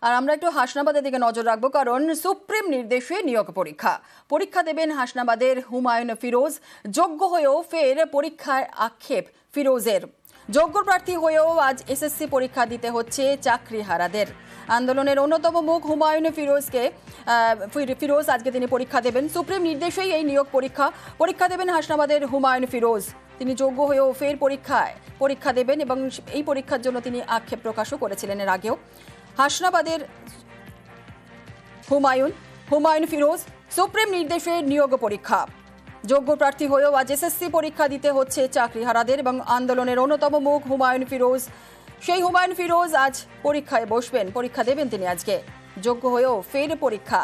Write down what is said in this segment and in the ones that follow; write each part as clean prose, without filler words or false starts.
আর আমরা একটু হাসনাবাদের দিকে নজর রাখবো, কারণ সুপ্রিম নির্দেশে নিয়োগ পরীক্ষা দেবেন হাসনাবাদের হুমায়ুন ফিরোজ। যোগ্য হয়েও ফের পরীক্ষায় আক্ষেপ ফিরোজের। যোগ্য প্রার্থী হয়েও আজ এসএসসি পরীক্ষা দিতে হচ্ছে চাকরিহারাদের। আন্দোলনের অন্যতম মুখ হুমায়ুন ফিরোজ আজকে তিনি পরীক্ষা দেবেন। সুপ্রিম নির্দেশেই এই নিয়োগ পরীক্ষা দেবেন হাসনাবাদের হুমায়ুন ফিরোজ। তিনি যোগ্য হয়েও ফের পরীক্ষা দেবেন এবং এই পরীক্ষার জন্য তিনি আক্ষেপ প্রকাশও করেছিলেন এর আগেও। হাসনাবাদের হুমায়ুন ফিরোজ, সুপ্রিম নির্দেশে নিয়োগ পরীক্ষা। যোগ্য প্রার্থী হয়েও আজ এসএসসি পরীক্ষা দিতে হচ্ছে চাকরিহারাদের এবং আন্দোলনের অন্যতম মুখ হুমায়ুন ফিরোজ। সেই হুমায়ুন ফিরোজ আজ পরীক্ষায় বসবেন, পরীক্ষা দেবেন তিনি আজকে। যোগ্য হয়েও ফের পরীক্ষা।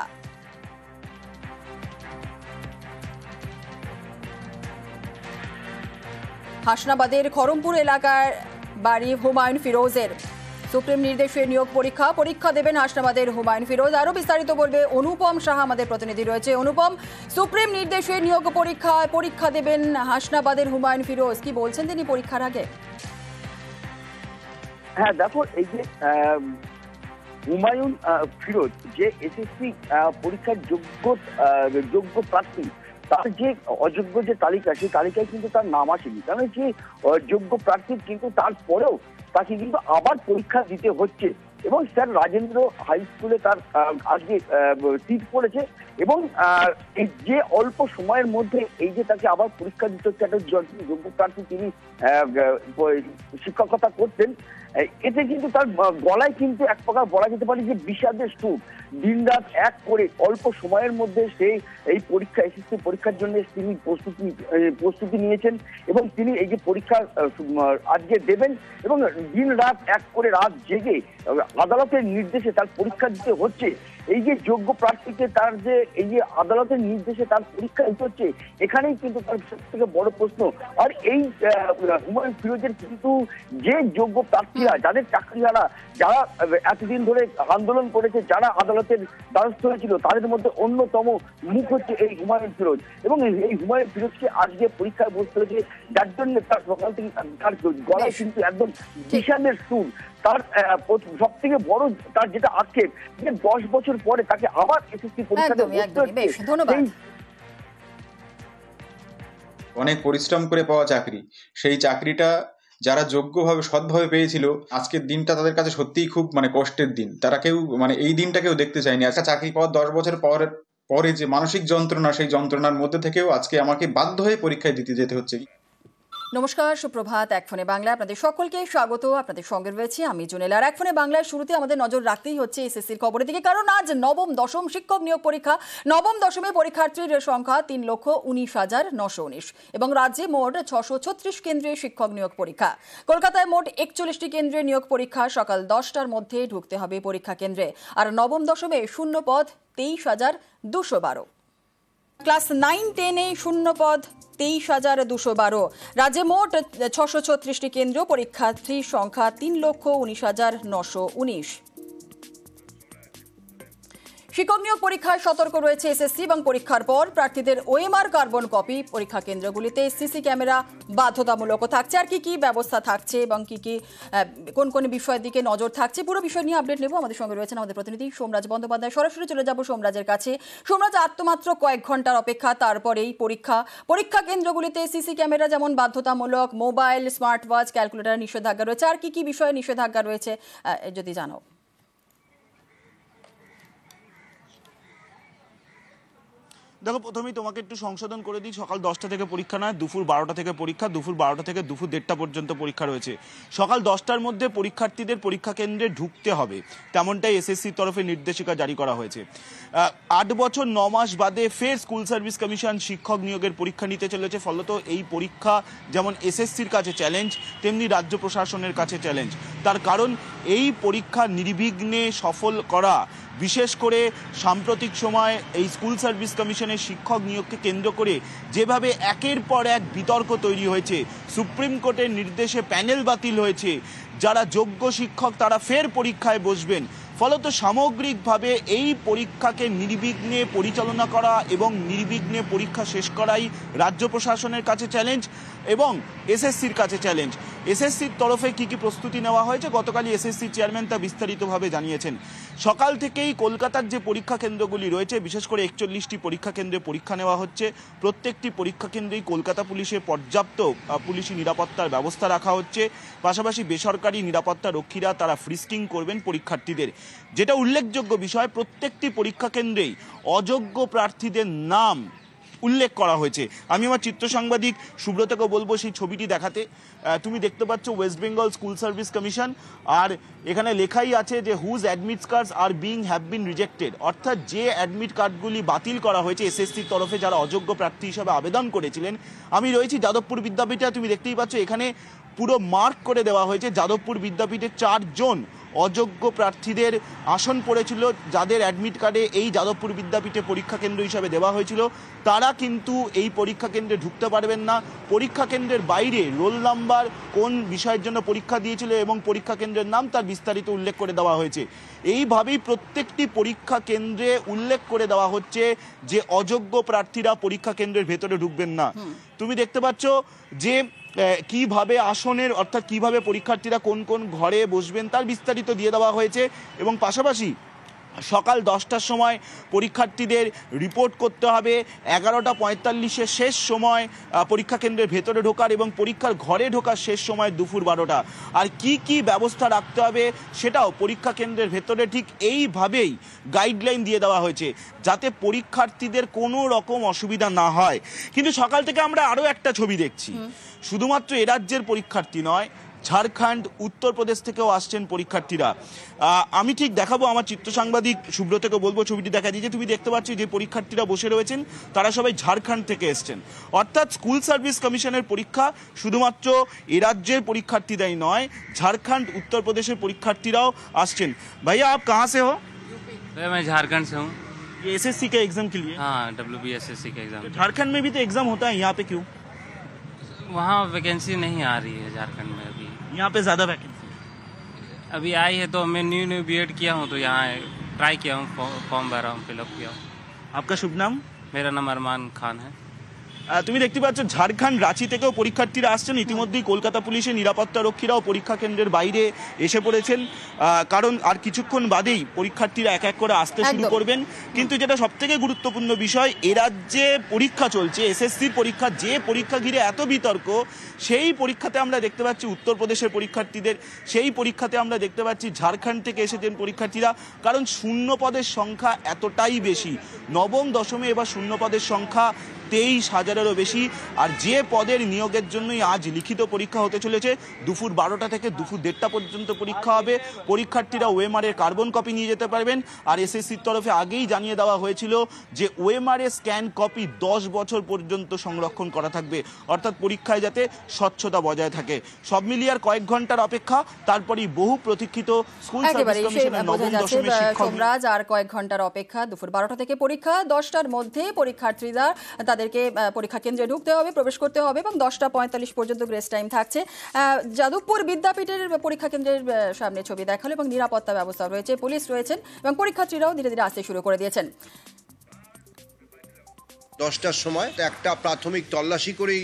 হাসনাবাদের খরমপুর এলাকার বাড়ি হুমায়ুন ফিরোজের। সুপ্রিম নির্দেশে নিয়োগ পরীক্ষা দেবেন হাসনাবাদের হুমায়ুন ফিরোজ। আরো বিস্তারিত বলবে অনুপম সাহা, আমাদের প্রতিনিধি রয়েছে। অনুপম, সুপ্রিম নির্দেশে নিয়োগ পরীক্ষা দেবেন হাসনাবাদের হুমায়ুন ফিরোজ, কি বলছেন তিনি পরীক্ষার আগে? হ্যাঁ দেখো, এই যে হুমায়ুন ফিরোজ যে এসএসসি পরীক্ষার যোগ্য প্রার্থী, তার যে অযোগ্য যে তালিকা, সেই তালিকায় কিন্তু তার নাম আসেনি। কারণ যে যোগ্য প্রার্থী কিন্তু তারপরেও তাকে কিন্তু আবার পরীক্ষা দিতে হচ্ছে। এবং স্যার রাজেন্দ্র হাই স্কুলে তার আজকে সিট পড়েছে এবং এই যে অল্প সময়ের মধ্যে এই যে তাকে আবার পরীক্ষা দিতে হচ্ছে, একটা যোগ্য প্রার্থী তিনি শিক্ষকতা করতেন, এতে কিন্তু তার গলায় কিন্তু এক প্রকার বলা যেতে পারে যে বিষাদের সুর। দিন রাত এক করে অল্প সময়ের মধ্যে সে এই পরীক্ষা এসএসসি পরীক্ষার জন্য তিনি প্রস্তুতি নিয়েছেন এবং তিনি এই যে পরীক্ষা আজকে দেবেন এবং দিন রাত এক করে রাত জেগে আদালতের নির্দেশে তার পরীক্ষা দিতে হচ্ছে। এই যে যোগ্য প্রার্থীকে তার যে এই যে আদালতের নির্দেশে তার পরীক্ষা দিতে হচ্ছে, এখানেই কিন্তু তার সব থেকে বড় প্রশ্ন। আর এই হুমায়ুন ফিরোজের কিন্তু যে যোগ্য প্রার্থীরা, যাদের চাকরিহারা, যারা এতদিন ধরে আন্দোলন করেছে, যারা আদালতের দ্বারস্থ হয়েছিল, তাদের মধ্যে অন্যতম মুখ হচ্ছে এই হুমায়ুন ফিরোজ। এবং এই হুমায়ুন ফিরোজকে আজকে পরীক্ষায় বসতে হয়েছে, যার জন্য তার সকাল থেকে তার গলায় কিন্তু একদম বিষাদের সুর। তার সব থেকে বড় তার যেটা আক্ষেপ, যে 10 বছর পরে তাকে আবার এসএসসি পরীক্ষাতে বসতে হচ্ছে। অনেক পরিশ্রম করে পাওয়া চাকরি, সেই চাকরিটা যারা যোগ্যভাবে সৎভাবে পেয়েছিল, আজকের দিনটা তাদের কাছে সত্যিই খুব কষ্টের দিন। তারা কেউ এই দিনটা কেউ দেখতে চায়নি। একটা চাকরি পাওয়ার 10 বছর পরে যে মানসিক যন্ত্রণা, সেই যন্ত্রণার মধ্যে থেকেও আজকে আমাকে বাধ্য হয়ে পরীক্ষায় দিতে যেতে হচ্ছে। নমস্কার, সুপ্রভাত। এক ফোনে বাংলা আপনাদের সকলকে স্বাগত। আপনাদের সঙ্গে রয়েছে আমি জুনেল। আর এক ফোনে বাংলার শুরুতে আমাদের নজর রাখতেই হচ্ছে এসএসসির খবরের দিকে, কারণ আজ নবম দশম শিক্ষক নিয়োগ পরীক্ষা। নবম দশমে পরীক্ষার্থীর সংখ্যা 3,19,919 এবং রাজ্যে মোট 636 কেন্দ্রে শিক্ষক নিয়োগ পরীক্ষা। কলকাতায় মোট 41টি কেন্দ্রে নিয়োগ পরীক্ষা। সকাল 10টার মধ্যে ঢুকতে হবে পরীক্ষা কেন্দ্রে। আর নবম দশমে শূন্য পদ 23,212। ক্লাস 9-10-এ শূন্য পদ 23,212। রাজ্যে মোট 636টি কেন্দ্র, পরীক্ষার্থীর সংখ্যা 3,19,919। শিক্ষক নিয়োগ পরীক্ষায় সতর্ক রয়েছে এসএসসি এবং পরীক্ষার পর প্রার্থীদের ওএমআর কার্বন কপি পরীক্ষা কেন্দ্রগুলিতে সিসি ক্যামেরা বাধ্যতামূলক থাকছে। আর কি ব্যবস্থা থাকছে এবং কোন বিষয়ের দিকে নজর থাকছে, পুরো বিষয় নিয়ে আপডেট নেব। আমাদের সঙ্গে রয়েছেন আমাদের প্রতিনিধি সোমরাজ বন্দ্যোপাধ্যায়। সরাসরি চলে যাব সোমরাজের কাছে। সোমরাজ, মাত্র কয়েক ঘন্টার অপেক্ষা, তারপরেই পরীক্ষা কেন্দ্রগুলিতে সিসি ক্যামেরা যেমন বাধ্যতামূলক, মোবাইল, স্মার্ট ওয়াচ, ক্যালকুলেটর নিষেধাজ্ঞা রয়েছে। আর কি বিষয়ে নিষেধাজ্ঞা রয়েছে যদি জানো? দেখো, প্রথমেই তোমাকে একটু সংশোধন করে দিই। সকাল 10টা থেকে পরীক্ষা নয়, দুপুর 12টা থেকে পরীক্ষা। দুপুর 12টা থেকে দুপুর 1:30টা পর্যন্ত পরীক্ষা রয়েছে। সকাল 10টার মধ্যে পরীক্ষার্থীদের পরীক্ষা কেন্দ্রে ঢুকতে হবে, তেমনটাই এসএসসির তরফে নির্দেশিকা জারি করা হয়েছে। 8 বছর 9 মাস বাদে ফের স্কুল সার্ভিস কমিশন শিক্ষক নিয়োগের পরীক্ষা নিতে চলেছে। ফলত এই পরীক্ষা যেমন এসএসসির কাছে চ্যালেঞ্জ, তেমনি রাজ্য প্রশাসনের কাছে চ্যালেঞ্জ। তার কারণ এই পরীক্ষা নির্বিঘ্নে সফল করা, বিশেষ করে সাম্প্রতিক সময় এই স্কুল সার্ভিস কমিশনের শিক্ষক নিয়োগকে কেন্দ্র করে যেভাবে একের পর এক বিতর্ক তৈরি হয়েছে, সুপ্রিম কোর্টের নির্দেশে প্যানেল বাতিল হয়েছে, যারা যোগ্য শিক্ষক তারা ফের পরীক্ষায় বসবেন। ফলত সামগ্রিকভাবে এই পরীক্ষাকে নির্বিঘ্নে পরিচালনা করা এবং নির্বিঘ্নে পরীক্ষা শেষ করাই রাজ্য প্রশাসনের কাছে চ্যালেঞ্জ এবং এসএসসির কাছে চ্যালেঞ্জ। এসএসসির তরফে কি প্রস্তুতি নেওয়া হয়েছে, গতকালই এসএসসির চেয়ারম্যান তা বিস্তারিতভাবে জানিয়েছেন। সকাল থেকেই কলকাতার যে পরীক্ষা কেন্দ্রগুলি রয়েছে, বিশেষ করে 41টি পরীক্ষা কেন্দ্রে পরীক্ষা নেওয়া হচ্ছে। প্রত্যেকটি পরীক্ষা কেন্দ্রেই কলকাতা পুলিশের পর্যাপ্ত পুলিশি নিরাপত্তার ব্যবস্থা রাখা হচ্ছে। পাশাপাশি বেসরকারি নিরাপত্তা রক্ষীরা তারা ফ্রিস্কিং করবেন পরীক্ষার্থীদের। যেটা উল্লেখযোগ্য বিষয়, প্রত্যেকটি পরীক্ষা কেন্দ্রেই অযোগ্য প্রার্থীদের নাম উল্লেখ করা হয়েছে। আমি আমার চিত্র সাংবাদিক সুব্রতকে বলবো সেই ছবিটি দেখাতে। তুমি দেখতে পাচ্ছ West Bengal School Service Commission, আর এখানে লেখাই আছে যে whose admit cards are have been rejected, অর্থাৎ যে অ্যাডমিট কার্ডগুলি বাতিল করা হয়েছে এসএসসির তরফে যারা অযোগ্য প্রার্থী হিসাবে আবেদন করেছিলেন। আমি রয়েছি যাদবপুর বিদ্যাপীঠে, তুমি দেখতেই পাচ্ছ এখানে পুরো মার্ক করে দেওয়া হয়েছে যাদবপুর বিদ্যাপীঠে 4 জন অযোগ্য প্রার্থীদের আসন পড়েছিল, যাদের অ্যাডমিট কার্ডে এই যাদবপুর বিদ্যাপীঠে পরীক্ষা কেন্দ্র হিসাবে দেওয়া হয়েছিল। তারা কিন্তু এই পরীক্ষা কেন্দ্রে ঢুকতে পারবেন না। পরীক্ষা কেন্দ্রের বাইরে রোল নাম্বার, কোন বিষয়ের জন্য পরীক্ষা দিয়েছিল এবং পরীক্ষা কেন্দ্রের নাম তার বিস্তারিত উল্লেখ করে দেওয়া হয়েছে। এইভাবেই প্রত্যেকটি পরীক্ষা কেন্দ্রে উল্লেখ করে দেওয়া হচ্ছে যে অযোগ্য প্রার্থীরা পরীক্ষা কেন্দ্রের ভেতরে ঢুকবেন না। তুমি দেখতে পাচ্ছ যে কিভাবে আসনের, অর্থাৎ কিভাবে পরীক্ষার্থীরা কোন কোন ঘরে বসবেন তার বিস্তারিত দিয়ে দেওয়া হয়েছে। এবং পাশাপাশি সকাল 10টার সময় পরীক্ষার্থীদের রিপোর্ট করতে হবে, 11:45 শেষ সময় পরীক্ষা কেন্দ্রের ভেতরে ঢোকার, এবং পরীক্ষার ঘরে ঢোকার শেষ সময় দুপুর 12টা। আর কি কি ব্যবস্থা রাখতে হবে সেটাও পরীক্ষা কেন্দ্রের ভেতরে ঠিক এইভাবেই গাইডলাইন দিয়ে দেওয়া হয়েছে, যাতে পরীক্ষার্থীদের কোনো রকম অসুবিধা না হয়। কিন্তু সকাল থেকে আমরা আরও একটা ছবি দেখছি, শুধুমাত্র এ রাজ্যের পরীক্ষার্থী নয়, ঝাড়খণ্ড, উত্তরপ্রদেশ থেকেও আসছেন পরীক্ষার্থীরা। আমি ঠিক দেখাবো, আমার চিত্র সাংবাদিক সুব্রতকে বলবো ছবিটি দেখা দিয়েছে। তুমি দেখতে পাচ্ছ যে পরীক্ষার্থীরা বসে রয়েছেন তারা সবাই ঝাড়খণ্ড থেকে এসছেন। অর্থাৎ স্কুল সার্ভিস কমিশনের পরীক্ষা শুধুমাত্র এ রাজ্যের পরীক্ষার্থীরাই নয়, ঝাড়খণ্ড, উত্তরপ্রদেশের পরীক্ষার্থীরাও আসছেন। ভাইয়া आप कहाँ से हो? भैया मैं झारखंड से हूँ। ये एसएससी के एग्जाम के लिए? हाँ, WBSSC का एग्जाम। झारखंड में भी तो एग्जाम होता है, यहाँ पे क्यों? वहाँ वैकेंसी नहीं आ रही है झारखंड में अभी। यहाँ पे ज्यादा वैकेंसी अभी आई है तो मैं न्यू बीएड किया हूँ, तो यहाँ ट्राई किया हूँ, फॉर्म भरा हूँ, फिलअप किया हूँ। आपका शुभ नाम? मेरा नाम अरमान खान है। তুমি দেখতে পাচ্ছ ঝাড়খণ্ড, রাঁচি থেকেও পরীক্ষার্থীরা আসছেন। ইতিমধ্যেই কলকাতা পুলিশের নিরাপত্তা রক্ষীরাও পরীক্ষা কেন্দ্রের বাইরে এসে পড়েছেন, কারণ আর কিছুক্ষণ বাদেই পরীক্ষার্থীরা এক এক করে আসতে শুরু করবেন। কিন্তু যেটা সবথেকে গুরুত্বপূর্ণ বিষয়, এ রাজ্যে পরীক্ষা চলছে, এসএসসির পরীক্ষা, যে পরীক্ষা ঘিরে এত বিতর্ক, সেই পরীক্ষাতে আমরা দেখতে পাচ্ছি উত্তরপ্রদেশের পরীক্ষার্থীদের, সেই পরীক্ষাতে আমরা দেখতে পাচ্ছি ঝাড়খণ্ড থেকে এসেছেন পরীক্ষার্থীরা। কারণ শূন্য পদের সংখ্যা এতটাই বেশি, নবম দশমে এবার শূন্য পদের সংখ্যা 23,000-এরও বেশি। আর যে পদের নিয়োগের জন্যই আজ লিখিত পরীক্ষা হতে চলেছে, দুপুর 12টা থেকে দুপুর 1:30 পর্যন্ত পরীক্ষা হবে। পরীক্ষার্থীরা ওএমআরের কার্বন কপি নিয়ে যেতে পারবেন। আর এসএসসির তরফে আগেই জানিয়ে দেওয়া হয়েছিল যে ওএমআরের স্ক্যান কপি 10 বছর পর্যন্ত সংরক্ষণ করা থাকবে, অর্থাৎ পরীক্ষায় যাতে স্বচ্ছতা বজায় থাকে। সব মিলিয়ে আর কয়েক ঘন্টার অপেক্ষা, তারপরেই বহু প্রতীক্ষিত স্কুল সার্ভিস কমিশনের নবম দশমের শিক্ষক। সোমরাজ, আর কয়েক ঘন্টার অপেক্ষা, দুপুর 12টা থেকে পরীক্ষা। 10টার মধ্যে পরীক্ষার্থীরা তাদেরকে পরীক্ষা কেন্দ্রে ঢুকতে হবে, প্রবেশ করতে হবে, এবং 10:45 পর্যন্ত গ্রেস টাইম থাকছে। যাদবপুর বিদ্যাপীঠের পরীক্ষা কেন্দ্রের সামনে ছবি দেখালো, এবং নিরাপত্তা ব্যবস্থা রয়েছে, পুলিশ রয়েছেন, এবং পরীক্ষার্থীরাও ধীরে ধীরে আসতে শুরু করে দিয়েছেন। 10টার সময় একটা প্রাথমিক তল্লাশি করেই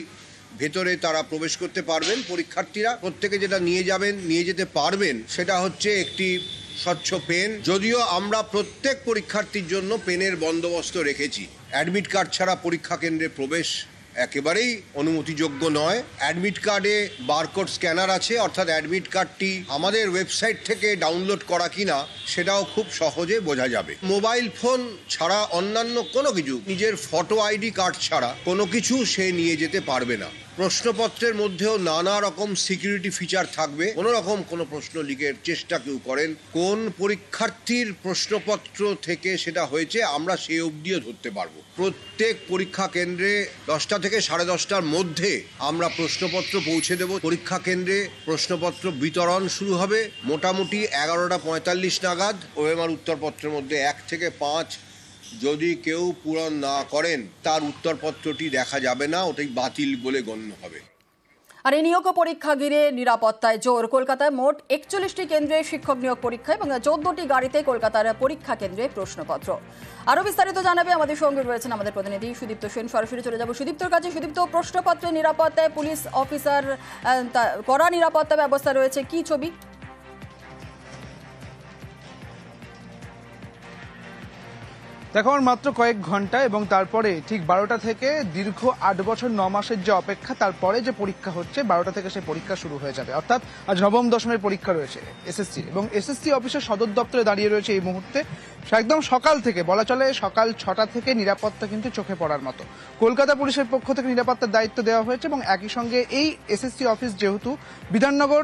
ভেতরে তারা প্রবেশ করতে পারবেন। পরীক্ষার্থীরা প্রত্যেকে যেটা নিয়ে যেতে পারবেন সেটা হচ্ছে একটি স্বচ্ছ পেন। যদিও আমরা প্রত্যেক পরীক্ষার্থীর জন্য পেনের বন্দোবস্ত রেখেছি। অ্যাডমিট কার্ড ছাড়া পরীক্ষা কেন্দ্রে প্রবেশ একেবারেই অনুমতিযোগ্য নয়। অ্যাডমিট কার্ডে বারকোড স্ক্যানার আছে, অর্থাৎ অ্যাডমিট কার্ডটি আমাদের ওয়েবসাইট থেকে ডাউনলোড করা কিনা সেটাও খুব সহজে বোঝা যাবে। মোবাইল ফোন ছাড়া অন্যান্য কোনো কিছু, নিজের ফটো আইডি কার্ড ছাড়া কোনো কিছু সে নিয়ে যেতে পারবে না। প্রশ্নপত্রের মধ্যেও নানা রকম সিকিউরিটি ফিচার থাকবে। কোনো প্রশ্ন লিখের চেষ্টা কেউ করেন, কোন পরীক্ষার্থীর প্রশ্নপত্র থেকে সেটা হয়েছে আমরা সে অবধিও ধরতে পারবো। প্রত্যেক পরীক্ষা কেন্দ্রে 10টা থেকে 10:30টার মধ্যে আমরা প্রশ্নপত্র পৌঁছে দেব। পরীক্ষা কেন্দ্রে প্রশ্নপত্র বিতরণ শুরু হবে মোটামুটি 11:45 নাগাদ। ওএমআর উত্তরপত্রের মধ্যে 1 থেকে 5 যদি কেউ পূরণ না করেন তার উত্তরপত্রটি দেখা যাবে না, ওটাই বাতিল বলে গণ্য হবে। আর এই নিয়োগ পরীক্ষা ঘিরে নিরাপত্তায় জোর। কলকাতায় মোট 41টি কেন্দ্রে শিক্ষক নিয়োগ পরীক্ষা, এবং 14টি গাড়িতে কলকাতার পরীক্ষা কেন্দ্রে প্রশ্নপত্র। আরো বিস্তারিত জানাবে আমাদের সঙ্গে রয়েছেন আমাদের প্রতিনিধি সুদীপ্ত সেন। সরাসরি চলে যাব সুদীপ্তর কাছে। সুদীপ্ত, প্রশ্নপত্রের নিরাপত্তায় পুলিশ অফিসার, কড়া নিরাপত্তা ব্যবস্থা রয়েছে, কি ছবি? দেখো আমার মাত্র কয়েক ঘন্টা এবং তারপরে ঠিক 12টা থেকে দীর্ঘ 8 বছর 9 মাসের যে অপেক্ষা, তারপরে যে পরীক্ষা হচ্ছে 12টা থেকে সেই পরীক্ষা শুরু হয়ে যাবে। অর্থাৎ আজ নবম দশমের পরীক্ষা রয়েছে এসএসসি, এবং এসএসসি অফিসের সদর দপ্তরে দাঁড়িয়ে রয়েছে এই মুহূর্তে। একদম সকাল থেকে বলা চলে, সকাল 6টা থেকে নিরাপত্তা কিন্তু চোখে পড়ার মতো। কলকাতা পুলিশের পক্ষ থেকে নিরাপত্তার দায়িত্ব দেওয়া হয়েছে এবং একই সঙ্গে এই এসএসসি অফিস যেহেতু বিধাননগর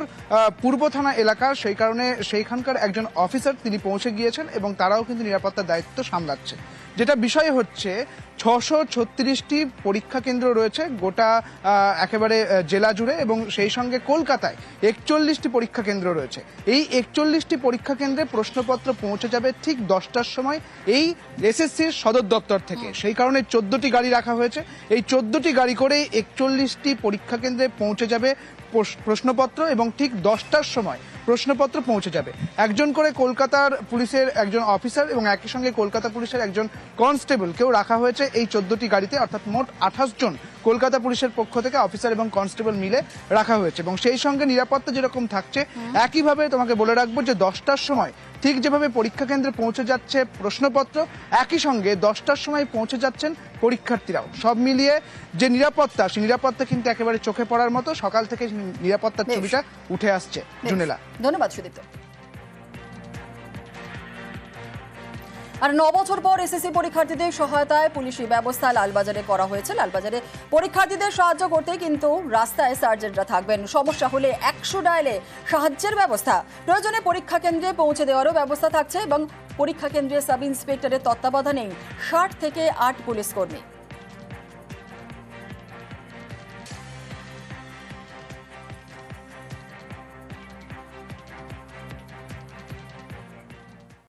পূর্ব থানা এলাকার, সেই কারণে সেইখানকার একজন অফিসার তিনি পৌঁছে গিয়েছেন এবং তারাও কিন্তু নিরাপত্তার দায়িত্ব সামলাচ্ছে। যেটা বিষয় হচ্ছে 636টি পরীক্ষা কেন্দ্র রয়েছে গোটা একেবারে জেলা জুড়ে, এবং সেই সঙ্গে কলকাতায় 41টি পরীক্ষা কেন্দ্র রয়েছে। এই 41টি পরীক্ষা কেন্দ্রে প্রশ্নপত্র পৌঁছে যাবে ঠিক 10টার সময় এই এসএসসির সদর দপ্তর থেকে। সেই কারণে 14টি গাড়ি রাখা হয়েছে। এই 14টি গাড়ি করে 41টি পরীক্ষা কেন্দ্রে পৌঁছে যাবে প্রশ্নপত্র, এবং ঠিক 10টার সময় প্রশ্নপত্র পৌঁছে যাবে। একজন করে কলকাতার পুলিশের একজন অফিসার এবং একই সঙ্গে কলকাতা পুলিশের একজন কনস্টেবলকেও রাখা হয়েছে এই 14টি গাড়িতে। অর্থাৎ মোট 28 জন কলকাতা পুলিশের পক্ষ থেকে অফিসার এবং কনস্টেবল মিলে রাখা হয়েছে, এবং সেই সঙ্গে নিরাপত্তা যেরকম থাকছে একইভাবে তোমাকে বলে রাখবো যে 10টার সময় ঠিক যেভাবে পরীক্ষা কেন্দ্রে পৌঁছে যাচ্ছে প্রশ্নপত্র, একই সঙ্গে 10টার সময় পৌঁছে যাচ্ছেন পরীক্ষার্থীরাও। সব মিলিয়ে যে নিরাপত্তা, সেই নিরাপত্তা কিন্তু একেবারে চোখে পড়ার মতো। সকাল থেকে নিরাপত্তার ছবিটা উঠে আসছে। জুনেলা, ধন্যবাদ সুদীপ্ত। আর 9 বছর পর এসএসসি পরীক্ষার্থীদের সহায়তায় পুলিশি ব্যবস্থা লালবাজারে করা হয়েছে। লালবাজারে পরীক্ষার্থীদের সাহায্য করতে কিন্তু রাস্তায় সার্জেন্টরা থাকবেন। সমস্যা হলে 100 ডায়ালে সাহায্যের ব্যবস্থা, প্রয়োজনে পরীক্ষা কেন্দ্রে পৌঁছে দেওয়ারও ব্যবস্থা থাকছে, এবং পরীক্ষা কেন্দ্রে সাব ইন্সপেক্টরের তত্ত্বাবধানেই 60 থেকে 8 পুলিশ কর্মী।